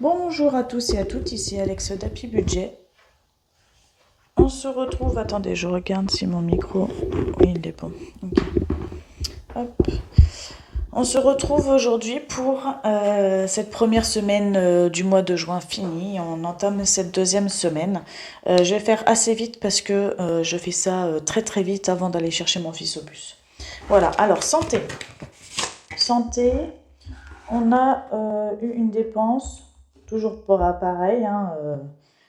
Bonjour à tous et à toutes, ici Alex d'Happy Budget. On se retrouve, attendez, je regarde si mon micro, oui il est bon, ok. Hop. On se retrouve aujourd'hui pour cette première semaine du mois de juin finie. On entame cette deuxième semaine. Je vais faire assez vite parce que je fais ça très très vite avant d'aller chercher mon fils au bus. Voilà, alors santé. Santé, on a eu une dépense, toujours pareil,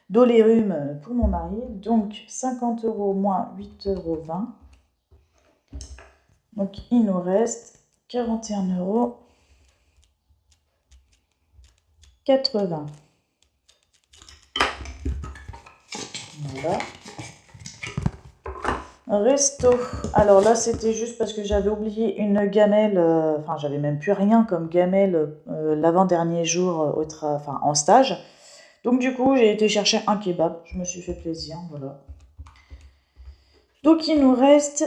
d'eau les rhumes pour mon mari. Donc 50 € moins 8,20 €. Donc il nous reste 41,80 €. Voilà. Resto. Alors là, c'était juste parce que j'avais oublié une gamelle. Enfin, j'avais même plus rien comme gamelle l'avant-dernier jour en stage. Donc du coup, j'ai été chercher un kebab. Je me suis fait plaisir, voilà. Donc il nous reste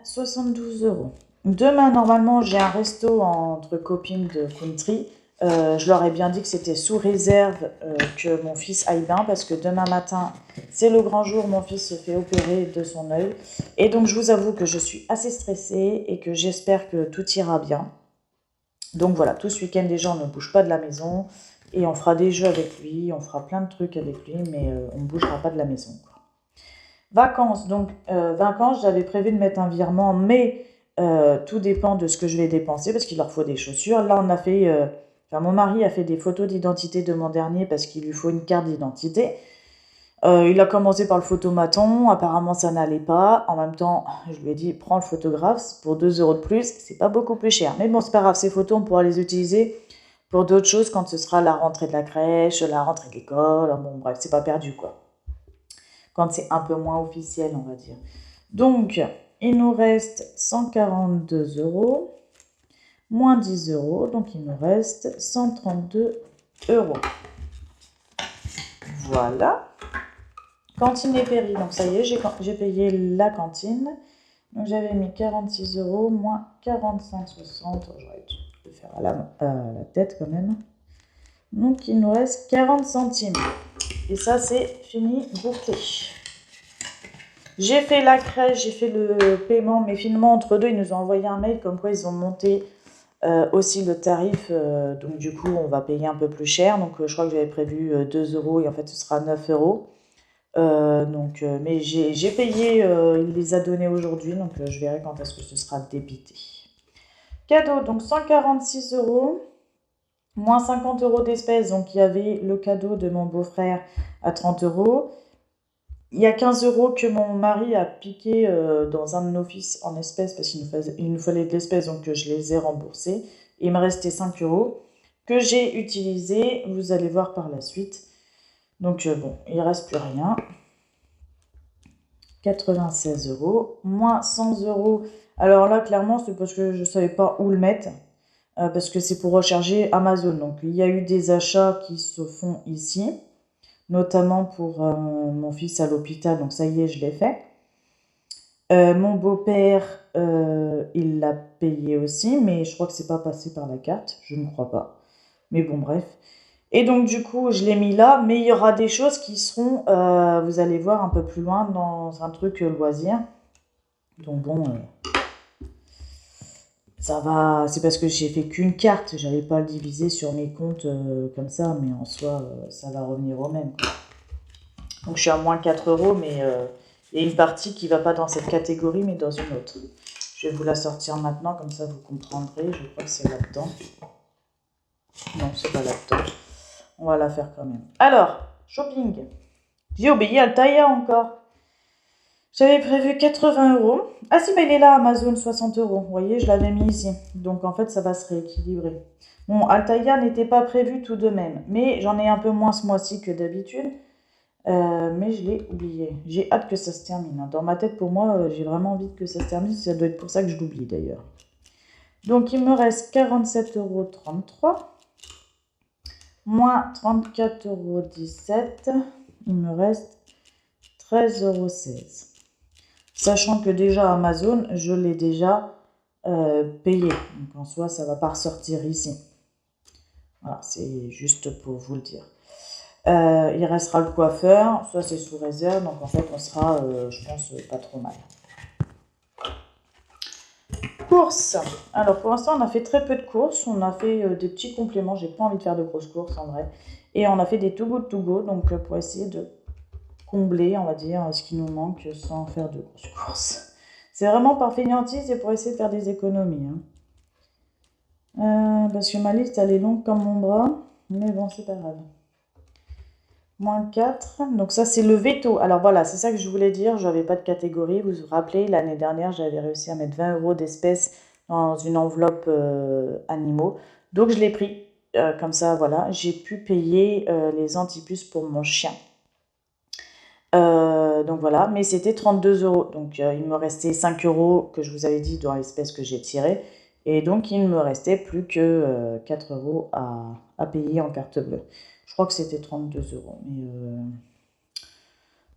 72 €. Demain, normalement, j'ai un resto entre copines de country. Je leur ai bien dit que c'était sous réserve que mon fils aille bien parce que demain matin, c'est le grand jour, mon fils se fait opérer de son œil. Et donc je vous avoue que je suis assez stressée et que j'espère que tout ira bien. Donc voilà, tout ce week-end déjà, on ne bouge pas de la maison et on fera des jeux avec lui, on fera plein de trucs avec lui, mais on ne bougera pas de la maison, quoi. Vacances, donc vacances, j'avais prévu de mettre un virement, mais tout dépend de ce que je vais dépenser parce qu'il leur faut des chaussures. Là, mon mari a fait des photos d'identité de mon dernier parce qu'il lui faut une carte d'identité. Il a commencé par le photomaton, apparemment ça n'allait pas. En même temps, je lui ai dit, prends le photographe pour 2 € de plus, c'est pas beaucoup plus cher. Mais bon, c'est pas grave, ces photos, on pourra les utiliser pour d'autres choses quand ce sera la rentrée de la crèche, la rentrée de l'école. Bon, bref, c'est pas perdu quoi. Quand c'est un peu moins officiel, on va dire. Donc, il nous reste 142 € moins 10 €, donc il nous reste 132 €. Voilà. Cantine et péri, donc ça y est, j'ai payé la cantine. Donc j'avais mis 46 € moins 45,60 €. J'aurais dû le faire à la tête quand même. Donc il nous reste 40 centimes. Et ça, c'est fini, bouclé. J'ai fait la crèche, j'ai fait le paiement, mais finalement, entre deux, ils nous ont envoyé un mail comme quoi ils ont monté aussi le tarif. Donc, du coup, on va payer un peu plus cher. Donc, je crois que j'avais prévu 2 € et en fait, ce sera 9 €. Mais j'ai payé, il les a donnés aujourd'hui. Donc, je verrai quand est-ce que ce sera débité. Cadeau, donc 146 € moins 50 € d'espèces. Donc, il y avait le cadeau de mon beau-frère à 30 €. Il y a 15 € que mon mari a piqué dans un de nos fils en espèces parce qu'il nous fallait de l'espèce, donc je les ai remboursés. Il me restait 5 € que j'ai utilisé, vous allez voir par la suite. Donc bon, il ne reste plus rien. 96 € moins 100 €. Alors là, clairement, c'est parce que je ne savais pas où le mettre. Parce que c'est pour recharger Amazon. Donc il y a eu des achats qui se font ici, notamment pour mon fils à l'hôpital. Donc ça y est, je l'ai fait. Mon beau-père, il l'a payé aussi, mais je crois que c'est pas passé par la carte. Je ne crois pas. Mais bon, bref. Et donc, du coup, je l'ai mis là, mais il y aura des choses qui seront, vous allez voir, un peu plus loin dans un truc loisir. Donc, bon, ça va. C'est parce que j'ai fait qu'une carte. J'avais pas le diviser sur mes comptes comme ça, mais en soi, ça va revenir au même, quoi. Donc, je suis à moins 4 €, mais il y a une partie qui va pas dans cette catégorie, mais dans une autre. Je vais vous la sortir maintenant, comme ça vous comprendrez. Je crois que c'est là-dedans. Non, c'est pas là-dedans. On va la faire quand même. Alors, shopping. J'ai obéi à Altaïa encore. J'avais prévu 80 €. Ah si, mais il est là, Amazon, 60 €. Vous voyez, je l'avais mis ici. Donc en fait, ça va se rééquilibrer. Bon, Altaïa n'était pas prévu tout de même. Mais j'en ai un peu moins ce mois-ci que d'habitude. Mais je l'ai oublié. J'ai hâte que ça se termine. Dans ma tête, pour moi, j'ai vraiment envie que ça se termine. Ça doit être pour ça que je l'oublie d'ailleurs. Donc il me reste 47,33 € moins 34,17 €. Il me reste 13,16 €. Sachant que déjà Amazon, je l'ai déjà payé. Donc en soi, ça ne va pas ressortir ici. Voilà, c'est juste pour vous le dire. Il restera le coiffeur, ça c'est sous réserve, donc en fait on sera, je pense, pas trop mal. Courses. Alors pour l'instant on a fait très peu de courses, on a fait des petits compléments, j'ai pas envie de faire de grosses courses en vrai. Et on a fait des to go, donc pour essayer de combler, on va dire, ce qui nous manque sans faire de grosses courses. C'est vraiment par fainéantise et pour essayer de faire des économies. Parce que ma liste elle est longue comme mon bras, mais bon c'est pas grave. Moins 4, donc ça c'est le veto. Alors voilà, c'est ça que je voulais dire, je n'avais pas de catégorie. Vous vous rappelez, l'année dernière j'avais réussi à mettre 20 euros d'espèces dans une enveloppe animaux. Donc je l'ai pris, comme ça voilà, j'ai pu payer les antipuces pour mon chien. Donc voilà, mais c'était 32 euros. Donc il me restait 5 euros que je vous avais dit dans l'espèce que j'ai tirée. Et donc il ne me restait plus que 4 euros à payer en carte bleue. Je crois que c'était 32 euros. Mais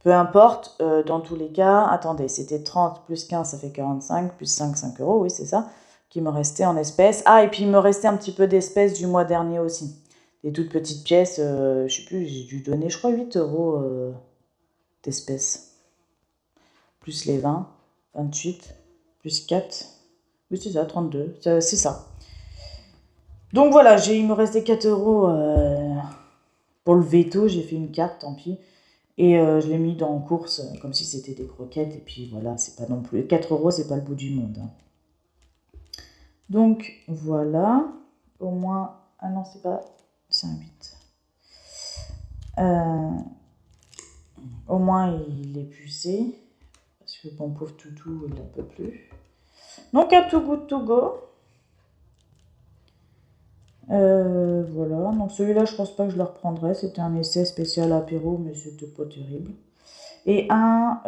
peu importe, dans tous les cas, attendez, c'était 30 plus 15, ça fait 45, plus 5 euros, oui c'est ça, qui me restait en espèces. Ah, et puis il me restait un petit peu d'espèces du mois dernier aussi. Des toutes petites pièces, je sais plus, j'ai dû donner, je crois, 8 euros d'espèces. Plus les 20, 28, plus 4, oui c'est ça, 32, c'est ça. Donc voilà, il me restait 4 euros pour le veto, j'ai fait une carte, tant pis. Et je l'ai mis dans course, comme si c'était des croquettes. Et puis voilà, c'est pas non plus. 4 euros, c'est pas le bout du monde. Donc voilà. Au moins. Ah non, c'est pas. C'est un 8. Au moins, il est pucé. Parce que mon pauvre toutou, il n'en peut plus. Donc, à Too Good To Go. Voilà. Donc, celui-là, je pense pas que je le reprendrai. C'était un essai spécial apéro, mais c'était pas terrible. Et un.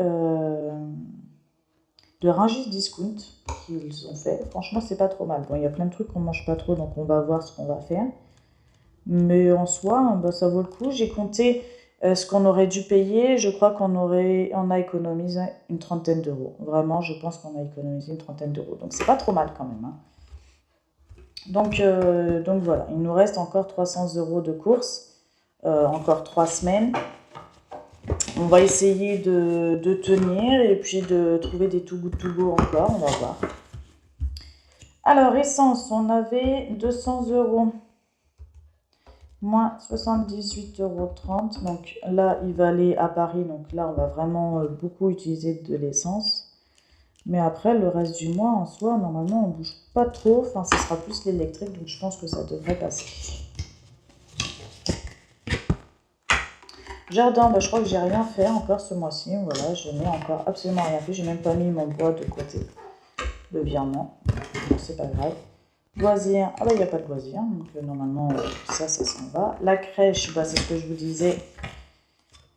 De Rungis Discount qu'ils ont fait. Franchement, c'est pas trop mal. Bon, il y a plein de trucs qu'on mange pas trop, donc on va voir ce qu'on va faire. Mais en soi, bah, ça vaut le coup. J'ai compté ce qu'on aurait dû payer. Je crois on a économisé une trentaine d'euros. Vraiment, je pense qu'on a économisé une trentaine d'euros. Donc c'est pas trop mal quand même. Donc voilà, il nous reste encore 300 euros de course. Encore 3 semaines. On va essayer de tenir et puis de trouver des Too Good To Go encore, on va voir. Alors, essence, on avait 200 euros, moins 78,30 euros. Donc là, il va aller à Paris, donc là, on va vraiment beaucoup utiliser de l'essence. Mais après, le reste du mois, en soi, normalement, on bouge pas trop. Enfin, ce sera plus l'électrique, donc je pense que ça devrait passer. Jardin, bah, je crois que j'ai rien fait encore ce mois-ci. Voilà, je n'ai encore absolument rien fait. J'ai même pas mis mon bois de côté. Le virement. Donc c'est pas grave. Loisirs, ah bah il n'y a pas de loisirs. Donc normalement, ça s'en va. La crèche, bah, c'est ce que je vous disais.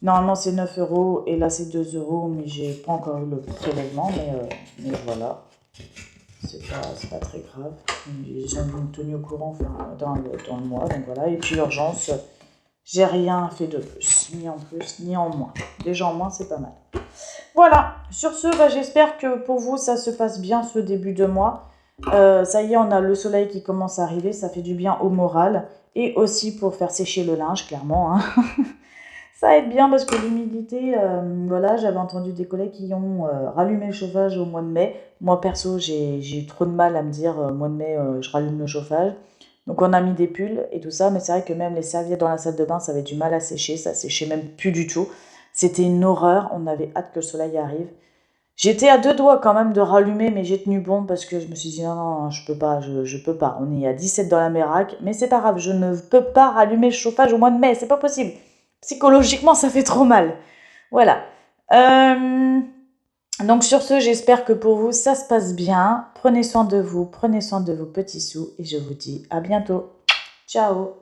Normalement, c'est 9 euros et là, c'est 2 euros. Mais j'ai pas encore eu le prélèvement. Mais voilà. C'est pas très grave. Ils ont tenu au courant dans le mois. Donc voilà. Et puis l'urgence. J'ai rien fait de plus, ni en plus, ni en moins. Déjà en moins, c'est pas mal. Voilà, sur ce, bah, j'espère que pour vous, ça se passe bien ce début de mois. Ça y est, on a le soleil qui commence à arriver, ça fait du bien au moral. Et aussi pour faire sécher le linge, clairement. Hein. Ça aide bien parce que l'humidité, voilà, j'avais entendu des collègues qui ont rallumé le chauffage au mois de mai. Moi, perso, j'ai eu trop de mal à me dire, mois de mai, je rallume le chauffage. Donc on a mis des pulls et tout ça, mais c'est vrai que même les serviettes dans la salle de bain, ça avait du mal à sécher, ça séchait même plus du tout. C'était une horreur, on avait hâte que le soleil arrive. J'étais à deux doigts quand même de rallumer, mais j'ai tenu bon parce que je me suis dit non, je peux pas, je peux pas. On est à 17 dans la Mérac, mais c'est pas grave, je ne peux pas rallumer le chauffage au mois de mai, c'est pas possible. Psychologiquement, ça fait trop mal. Voilà. Donc sur ce, j'espère que pour vous, ça se passe bien. Prenez soin de vous, prenez soin de vos petits sous et je vous dis à bientôt. Ciao.